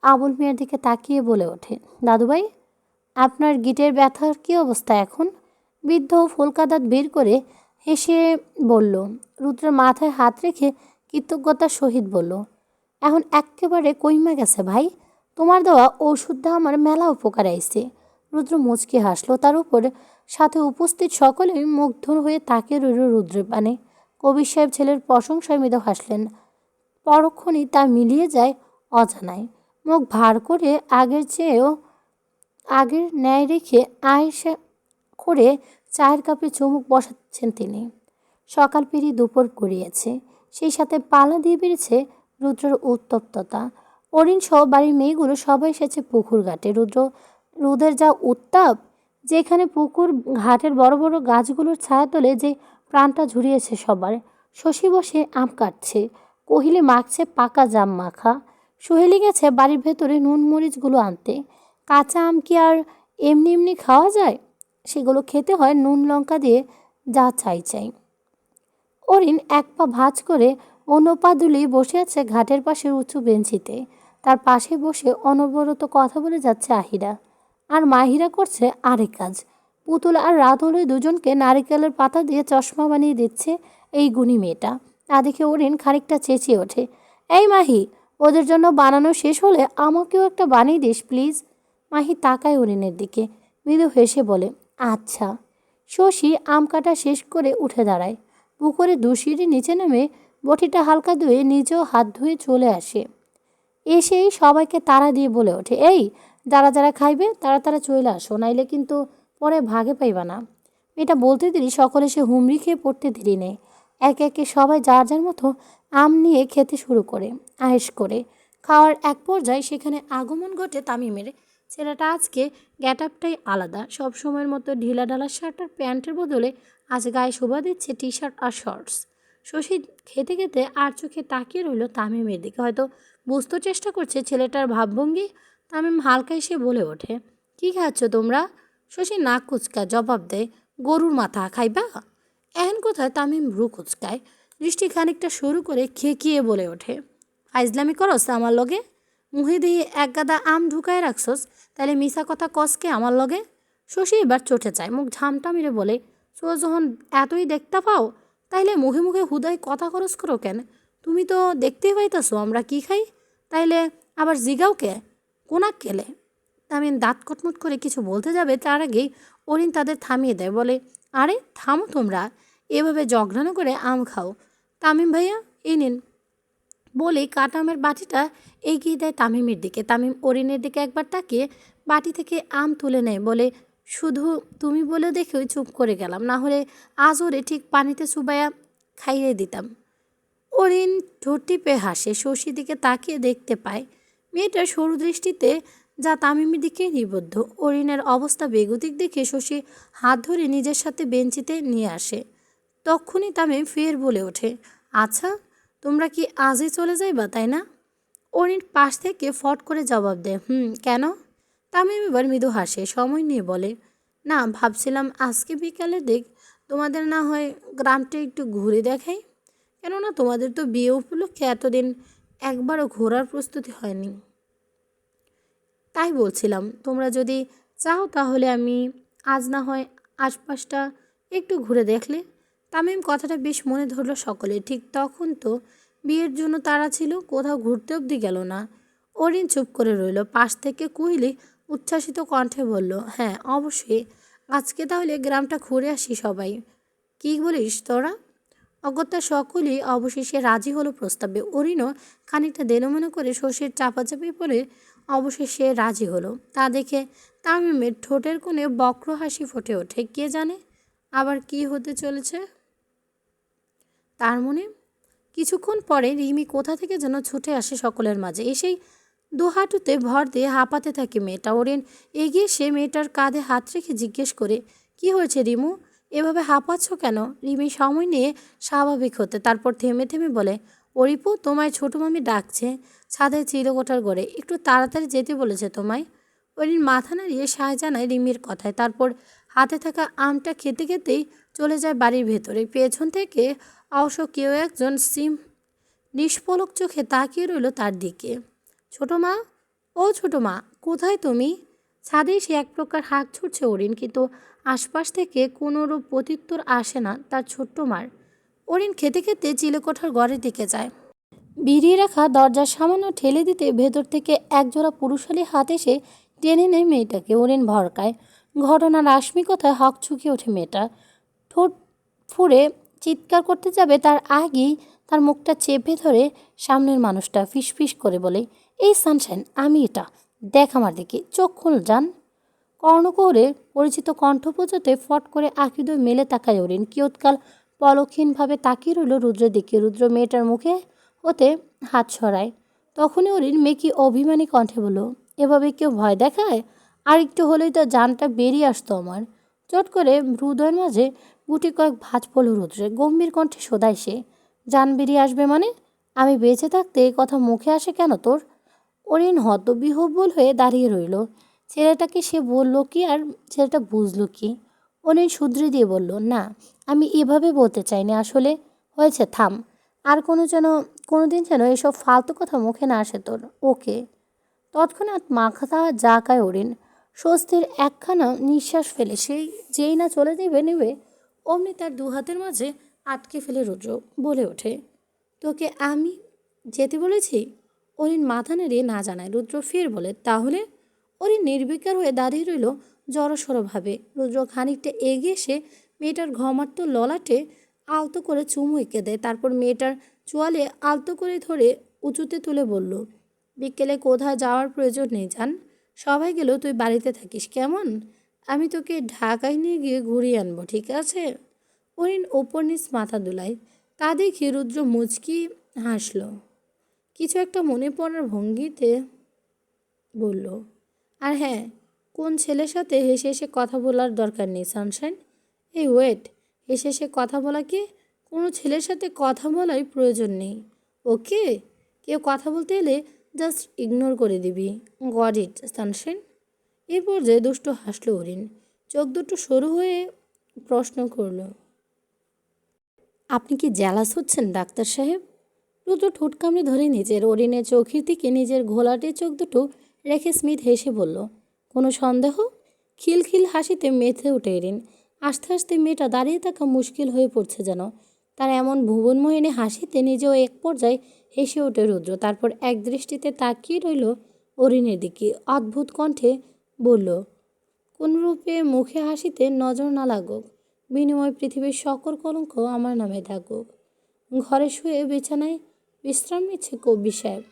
আবুল মিয়ার দিকে তাকিয়ে বলে ওঠে, দাদুভাই, আপনার গিটের ব্যথার কী অবস্থা এখন? বৃদ্ধ ফুলকা দাঁত বের করে হেসে বলল। রুদ্রের মাথায় হাত রেখে কৃতজ্ঞতার সহিত বলল, এখন এক্কেবারে কইমা গেছে ভাই, তোমার দেওয়া ওষুধটা আমার মেলা উপকার আইছে। রুদ্র মুচকি হাসলো। তার উপর সাথে উপস্থিত সকলেই মুগ্ধ হয়ে তাকিয়ে রইল রুদ্রের পানে। কবির সাহেব ছেলের প্রশংসায় মৃদু হাসলেন। পরক্ষণই তা মিলিয়ে যায় অজানায়। মুখ ভার করে আগের ন্যায় রেখে আয়েশা করে চায়ের কাপে চুমুক বসাচ্ছেন তিনি। সকাল পেরিয়ে দুপুর গড়িয়েছে, সেই সাথে পালা দিয়ে বেড়েছে রুদ্রের উত্তপ্ততা। অরিন সহ বাড়ির মেয়েগুলো সবাই এসেছে পুকুর ঘাটে। রোদের যা উত্তাপ, যেখানে পুকুর ঘাটের বড় বড় গাছগুলোর ছায়া তোলে যে প্রাণটা ঝুরিয়েছে সবার। শশী বসে আম কাটছে, কোহিলি মাখছে পাকা জাম মাখা। সোহেলি গেছে বাড়ির ভেতরে নুন মরিচগুলো আনতে। কাঁচা আম কি আর এমনি এমনি খাওয়া যায়? সেগুলো খেতে হয় নুন লঙ্কা দিয়ে, যা চাই চাই। অরিন এক পা ভাঁজ করে অন্য পা দুলিয়ে বসে আছে ঘাটের পাশের উঁচু বেঞ্চিতে। তার পাশে বসে অনবরত কথা বলে যাচ্ছে আহিরা। আর মাহিরা করছে আরেক কাজ। পুতুল আর রাতুল দুজনকে নারিকেলের পাতা দিয়ে চশমা বানিয়ে দিচ্ছে এই গুণী মেয়েটা। তা দেখে অরিন খানিকটা চেঁচিয়ে ওঠে, এই মাহি, ওদের জন্য বানানো শেষ হলে আমাকেও একটা বানিয়ে দিস প্লিজ। মাহি তাকায় অরিনের দিকে, মৃদু হেসে বলে, আচ্ছা। শশী আম কাটা শেষ করে উঠে দাঁড়ায়। পুকুরে দুশিরি নিচে নেমে বটিটা হালকা ধুয়ে নিজেও হাত ধুয়ে চলে আসে। এসেই সবাইকে তাড়া দিয়ে বলে ওঠে, এই যারা যারা খাইবে তারা তারা চলে আসো, নাইলে কিন্তু পরে ভাগে পাইবা না। এটা বলতে দেরি সকলে সে হুমড়ি খেয়ে পড়তে দেরি নেই। একে একে সবাই যার যার মতো আম নিয়ে খেতে শুরু করে, আয়েশ করে। খাওয়ার এক পর্যায়ে সেখানে আগমন ঘটে তামিমের। ছেলেটা আজকে গেট আপটাই আলাদা। সব সময়ের মতো ঢিলা ঢালা শার্ট আর প্যান্টের বদলে আজ গায়ে শোভা দিচ্ছে টি শার্ট আর শর্টস। শশী খেতে খেতে আর চোখে তাকিয়ে রইল তামিমের দিকে, হয়তো বুঝতে চেষ্টা করছে ছেলেটার ভাবভঙ্গি। তামিম হালকা এসে বলে ওঠে, কি খাচ্ছ তোমরা? শশী নাক কুচকা জবাব দেয়, গরুর মাথা খাইবা? এহেন কোথায় তামিম ভ্রু কুচকায়, দৃষ্টি খানিকটা শুরু করে খেকিয়ে বলে ওঠে, ফাইজলামি করস আমার লগে? মুহে দিয়ে এক গাদা আম ঢুকায় রাখছস, তাহলে মিশা কথা কসকে আমার লগে? শশী এবার চটে যায়, মুখ ঝামটা মেরে বলে, সো যখন এতই দেখতে পাও তাইলে মুখে মুখে হুদাই কথা খরচ করো কেন? তুমি তো দেখতেই পাইতেছো আমরা কি খাই, তাইলে আবার জিগাও কে? কোনাক কেলে? তামিম দাঁত কটমট করে কিছু বলতে যাবে তার আগেই অরিন তাদের থামিয়ে দেয়, বলে, আরে থামো তোমরা, এভাবে জগড়ানো করে আম খাও। তামিম ভাইয়া এই নিন। বলেই কাটা আমের বাটিটা এগিয়ে দেয় তামিমের দিকে। তামিম অরিনের দিকে একবার তাকিয়ে বাটি থেকে আম তুলে নেয়, বলে, শুধু তুমি বলে দেখেই চুপ করে গেলাম, না হলে আজ ওরে ঠিক পানিতে চুবাইয়া খাইয়ে দিতাম। অরিন ঠোঁট টিপে হাসে, শশীর দিকে তাকিয়ে দেখতে পায় মেয়েটার সরু দৃষ্টিতে যা তামিমের দিকে নিবদ্ধ। অরিনের অবস্থা বেগতিক দেখে শশী হাত ধরে নিজের সাথে বেঞ্চিতে নিয়ে আসে। তক্ষুনি তামিম ফের বলে ওঠে, আচ্ছা তোমরা কি আজই চলে যাইবা তাই না? অরিন পাশ থেকে ফট করে জবাব দেয়, কেন? তামিম এবার মৃদু হাসে, সময় নিয়ে বলে, না ভাবছিলাম আজকে বিকালের দিক তোমাদের না হয় গ্রামটা একটু ঘুরে দেখাই। কেননা তোমাদের তো বিয়ে উপলক্ষে এতদিন একবারও ঘোরার প্রস্তুতি হয়নি। তাই বলছিলাম তোমরা যদি চাও তাহলে আমি আজ না হয় আশপাশটা একটু ঘুরে দেখলে। তামিম কথাটা বেশ মনে ধরলো সকলে। ঠিক তখন তো বিয়ের জন্য তারা ছিল, কোথাও ঘুরতে অবধি গেল না। অরিন চুপ করে রইল। পাশ থেকে কুইলি উচ্ছ্বাসিত কণ্ঠে বলল, হ্যাঁ অবশ্যই, আজকে তাহলে গ্রামটা ঘুরে আসি সবাই। কী বলিস তোরা? অগত্যা সকলেই অবশেষে রাজি হলো প্রস্তাবে। অরিনও খানিকটা দেলোমনে করে শশীর চাপাচাপি পরে অবশেষে রাজি হলো। তা দেখে তামিমের ঠোঁটের কোণে বক্র হাসি ফুটে ওঠে। কে জানে আবার কি হতে চলেছে তার মনে। কিছুক্ষণ পরে রিমি কোথা থেকে যেন ছুটে আসে সকলের মাঝে। এসেই দুহাঁটুতে ভর দিয়ে হাঁপাতে থাকে মেয়েটা। অরিন এগিয়ে সে মেয়েটার কাঁধে হাত রেখে জিজ্ঞেস করে, কি হয়েছে রিমু, এভাবে হাঁপাচ্ছ কেন? রিমি সময় নিয়ে স্বাভাবিক হতে, তারপর থেমে থেমে বলে, অরিপু তোমায় ছোটো মামি ডাকছে ছাদে চিরকোঠার গড়ে, একটু তাড়াতাড়ি যেতে বলেছে তোমায়। অরিন মাথা নাড়িয়ে সায় জানায় রিমির কথায়, তারপর হাতে থাকা আমটা খেতে খেতেই চলে যায় বাড়ির ভেতরে। পেছন থেকে অবশ্য কেউ একজন নিষ্পলক চোখে তাকিয়ে রইল তার দিকে। ছোটো মা, ও ছোটো মা, কোথায় তুমি? ছাদে সে এক প্রকার হাঁক ছুটছে অরিন, কিন্তু আশপাশ থেকে কোনোরূপ প্রত্যুত্তর আসে না তার ছোট্ট মার। অরিন খেতে খেতে চিলেকোঠার ঘরের দিকে যায়। বেরিয়ে রাখা দরজার সামান্য ঠেলে দিতে ভেতর থেকে একজোড়া পুরুষালী হাত এসে টেনে নেয় মেয়েটাকে। অরিন ভরকায়। ঘটনার আস্মিকতায় হকচুকে ওঠে মেয়েটা। ঠোঁট ফুঁড়ে চিৎকার করতে যাবে তার আগেই তার মুখটা চেপে ধরে সামনের মানুষটা ফিসফিস করে বলে, এই সানশাইন, আমি এটা, দেখ আমার দিকে, চোখ খুল যান। কর্ণকোহরে পরিচিত কণ্ঠ বোঝাতে ফট করে আঁকিদয় মেলে তাকায় অরিন। কিয়ৎকাল পলক্ষীনভাবে তাকিয়ে রইল রুদ্রের দিকে। রুদ্র মেয়েটার মুখে হতে হাত সরায়। তখনই অরিন মেকি অভিমানী কণ্ঠে বলল, এভাবে কেউ ভয় দেখায়? আর একটু হলেই তো জানটা বেরিয়ে আসতো আমার। চট করে হৃদয়ের মাঝে গুটি কয়েক ভাঁজ পড়ল রুদ্রে। গম্ভীর কণ্ঠে শোধায় সে, জান বেরিয়ে আসবে মানে? আমি বেঁচে থাকতে এই কথা মুখে আসে কেন তোর? অরিন হতবিহ্বল হয়ে দাঁড়িয়ে রইল। ছেলেটাকে সে বলল কি আর ছেলেটা বুঝলো কি? অরিন শুধরে দিয়ে বলল, না, আমি এভাবে বলতে চাইনি আসলে। হয়েছে, থাম। আর কোনোদিন যেন এসব ফালতু কথা মুখে না আসে তোর, ওকে? তৎক্ষণাৎ মাথা জাঁকায় অরিন। স্বস্তির একখানা নিঃশ্বাস ফেলে যেই না চলে নেবে অমনি তার দু হাতের মাঝে আটকে ফেলে রুদ্র বলে ওঠে, তোকে আমি যেতে বলেছি? অরিন মাথা নেড়িয়ে না জানায়। রুদ্র ফের বলে, তাহলে? অরিন নির্বিকার হয়ে দাঁড়িয়ে রইল জড়সড়ভাবে। রুদ্র খানিকটা এগিয়ে এসে মেয়েটার ঘমার্ত ললাটে আলতো করে চুমু এঁকে দেয়। তারপর মেয়েটার চোয়ালে আলতো করে ধরে উঁচুতে তুলে বলল, বিকেলে কোথাও যাওয়ার প্রয়োজন নেই জান। সবাই গেলেও তুই বাড়িতে থাকিস, কেমন? আমি তোকে ঢাকায় নিয়ে গিয়ে ঘুরিয়ে আনবো, ঠিক আছে? অরিন ওপর নিচ মাথা দুলায়। তা দেখে রুদ্র মুচকি হাসল। কিছু একটা মনে পড়ার ভঙ্গিতে বলল, আর হ্যাঁ, কোন ছেলের সাথে হেসে হেসে কথা বলার দরকার নেই সানশাইন। এই ওয়েট, হেসে হেসে কথা বলা কি? কোনো ছেলের সাথে কথা বলাই প্রয়োজন নেই, ওকে? কেউ কথা বলতে এলে জাস্ট ইগনোর করে দিবি। Got it Sunshine? এই পর্যায়ে দুষ্ট হাসল অরিন। চোখ দুটো সরু হয়ে প্রশ্ন করল, আপনি কি জ্যালাস হচ্ছেন ডাক্তার সাহেব? রুদ্র ঠোঁট কামড়ে ধরে নিজের অরিনের চোখের দিকে নিজের ঘোলাটে চোখ দুটো রেখে স্মিথ হেসে বলল, কোনো সন্দেহ? খিলখিল হাসিতে মেতে ওঠে এরিন। আস্তে আস্তে মেয়েটা দাঁড়িয়ে থাকা মুশকিল হয়ে পড়ছে যেন। তার এমন ভুবনমোহিনী হাসিতে নিজেও এক পর্যায়ে হেসে ওঠে রুদ্র। তারপর এক দৃষ্টিতে তাকিয়ে রইল অরিনের দিকে। অদ্ভুত কণ্ঠে বলল, কোনরূপে মুখে হাসিতে নজর না লাগুক, বিনিময় পৃথিবীর সকল কলঙ্ক আমার নামে থাকুক। ঘরে শুয়ে বিছানায় বিশ্রাম নিচ্ছে কবি সাহেব।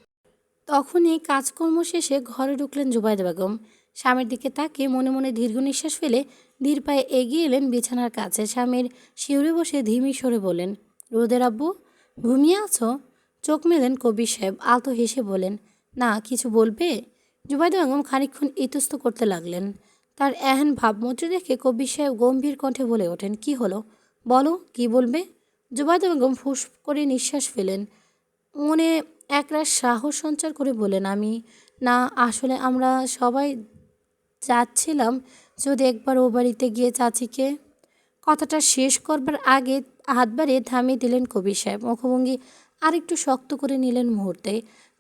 তখনই কাজকর্ম শেষে ঘরে ঢুকলেন জুবাইদা বেগম। স্বামীর দিকে তাকিয়ে মনে মনে দীর্ঘ নিঃশ্বাস ফেলে ধীর পায়ে এগিয়ে এলেন বিছানার কাছে। স্বামীর শিউরে বসে ধিমি সরে বলেন, রোদের আব্বু, ঘুমিয়ে আছো? চোখ মেলেন কবির সাহেব। আলতো হেসে বলেন, না, কিছু বলবে? জুবাইদা বেগম খানিকক্ষণ ইতস্ত করতে লাগলেন। তার এহেন ভাবমূর্তি দেখে কবির সাহেব গম্ভীর কণ্ঠে বলে ওঠেন, কি হলো, বলো, কি বলবে? জুবাইদা বেগম ফুঁস করে নিঃশ্বাস ফেলেন। মনে একরাশ সাহস সঞ্চার করে বলেন, আমি না, আসলে আমরা সবাই যাচ্ছিলাম যদি একবার ও বাড়িতে গিয়ে চাচিকে। কথাটা শেষ করবার আগে হাত বাড়িয়ে থামিয়ে দিলেন কবির সাহেব। মুখভঙ্গি আরেকটু শক্ত করে নিলেন মুহূর্তে।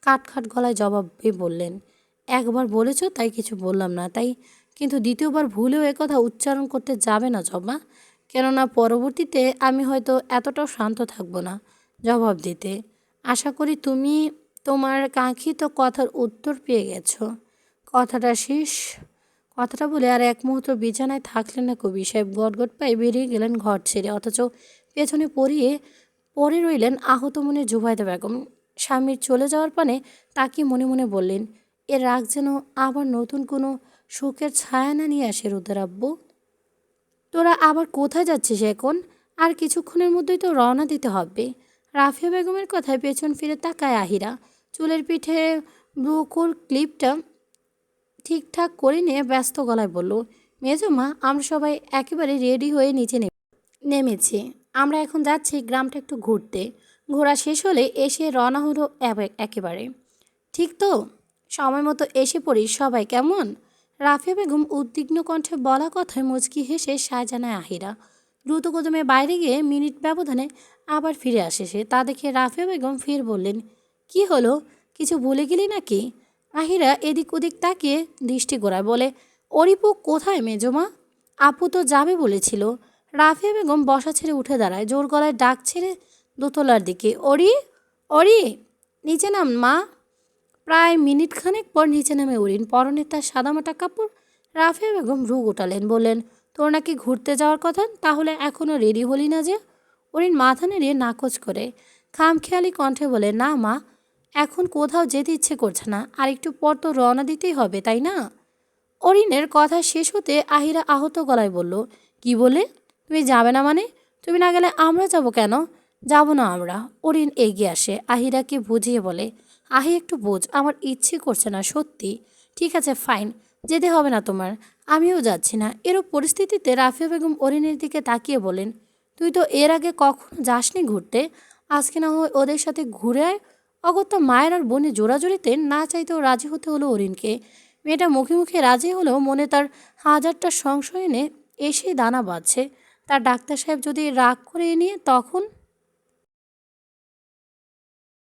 কাটখাট গলায় জবাবে বললেন, একবার বলেছ তাই কিছু বললাম না, তাই কিন্তু দ্বিতীয়বার ভুলেও একথা উচ্চারণ করতে যাবে না জবা, কেননা পরবর্তীতে আমি হয়তো এতটাও শান্ত থাকবো না জবাব দিতে। আশা করি তুমি তোমার কাঙ্ক্ষিত কথার উত্তর পেয়ে গেছো। কথাটা বলে আর এক মুহূর্ত বিছানায় থাকলেন না কবি সাহেব। গটগট পায়ে বেরিয়ে গেলেন ঘর ছেড়ে। অথচ পেছনে পড়ে রইলেন আহত মনে জুবাইদা বেগম। স্বামীর চলে যাওয়ার পানে তাকিয়ে মনে মনে বললেন, এর রাগ যেন আবার নতুন কোনো শোকের ছায়া না নিয়ে আসে রুদ্র আব্বু। তোরা আবার কোথায় যাচ্ছিস এখন? আর কিছুক্ষণের মধ্যেই তো রওনা দিতে হবে। রাফিয়া বেগমের কথায় পেছন ফিরে তাকায় আহিরা। চুলের পিঠে ব্রুকুর ক্লিপটা ঠিকঠাক করে নিয়ে ব্যস্ত গলায় বলল, মেজমা, আমরা সবাই একেবারে রেডি হয়ে নিচে নেমেছি। আমরা এখন যাচ্ছি গ্রামটা একটু ঘুরতে। ঘোরা শেষ হলে এসে রওনা হলো একেবারে। ঠিক তো? সময় মতো এসে পড়িস সবাই, কেমন? রাফিয়া বেগম উদ্বিগ্ন কণ্ঠে বলা কথায় মুচকি হেসে সায় জানায় আহিরা। দ্রুত কদমে বাইরে গিয়ে মিনিট ব্যবধানে আবার ফিরে আসে সে। তা দেখে রাফিয়া বেগম ফির বললেন, কি হলো, কিছু ভুলে গেলি নাকি? আহিরা এদিক ওদিক তাকিয়ে দৃষ্টি গোড়ায় বলে, অরিপু কোথায় মেজমা? আপু তো যাবে বলেছিল। রাফিয়া বেগম বসা ছেড়ে উঠে দাঁড়ায়, জোর গলায় ডাক ছেড়ে দোতলার দিকে, অরি, অরি, নিচে নাম মা। প্রায় মিনিট খানেক পর নিচে নামে অরিন, পরনে তার সাদামাটা কাপড়। রাফিয়া বেগম ভ্রু গোটালেন, বললেন, তোর নাকি ঘুরতে যাওয়ার কথা, তাহলে এখনও রেডি হলি না যে? অরিন মাথা নেড়িয়ে নাকচ করে খামখেয়ালি কণ্ঠে বলে, না মা, এখন কোথাও যেতে ইচ্ছে করছে না, আর একটু পর তো রওনা দিতেই হবে, তাই না? অরিনের কথা শেষ হতে আহিরা আহত গলায় বলল, কি বলে? তুমি যাবে না মানে? তুমি না গেলে আমরা যাব কেন? যাব না আমরা। অরিন এগিয়ে আসে, আহিরাকে বুঝিয়ে বলে, আহি, একটু বোঝ, আমার ইচ্ছে করছে না সত্যি। ঠিক আছে, ফাইন, যেতে হবে না তোমার, আমিও যাচ্ছি না। এরূপ পরিস্থিতিতে রাফিয়া বেগম অরিনের দিকে তাকিয়ে বলেন, তুই তো এর আগে কখনো যাসনি ঘুরতে, আজকে না হয় ওদের সাথে ঘুরে আয়। অগত্যা মায়ের আর বোনের জোড়াজুড়িতে না চাইতেও রাজি হতে হলো অরিনকে। মেয়েটা মুখে মুখে রাজি হলেও মনে তার হাজারটা সংশয় এনে এসেই দানা বাঁধছে। তার ডাক্তার সাহেব যদি রাগ করে নিয়ে তখন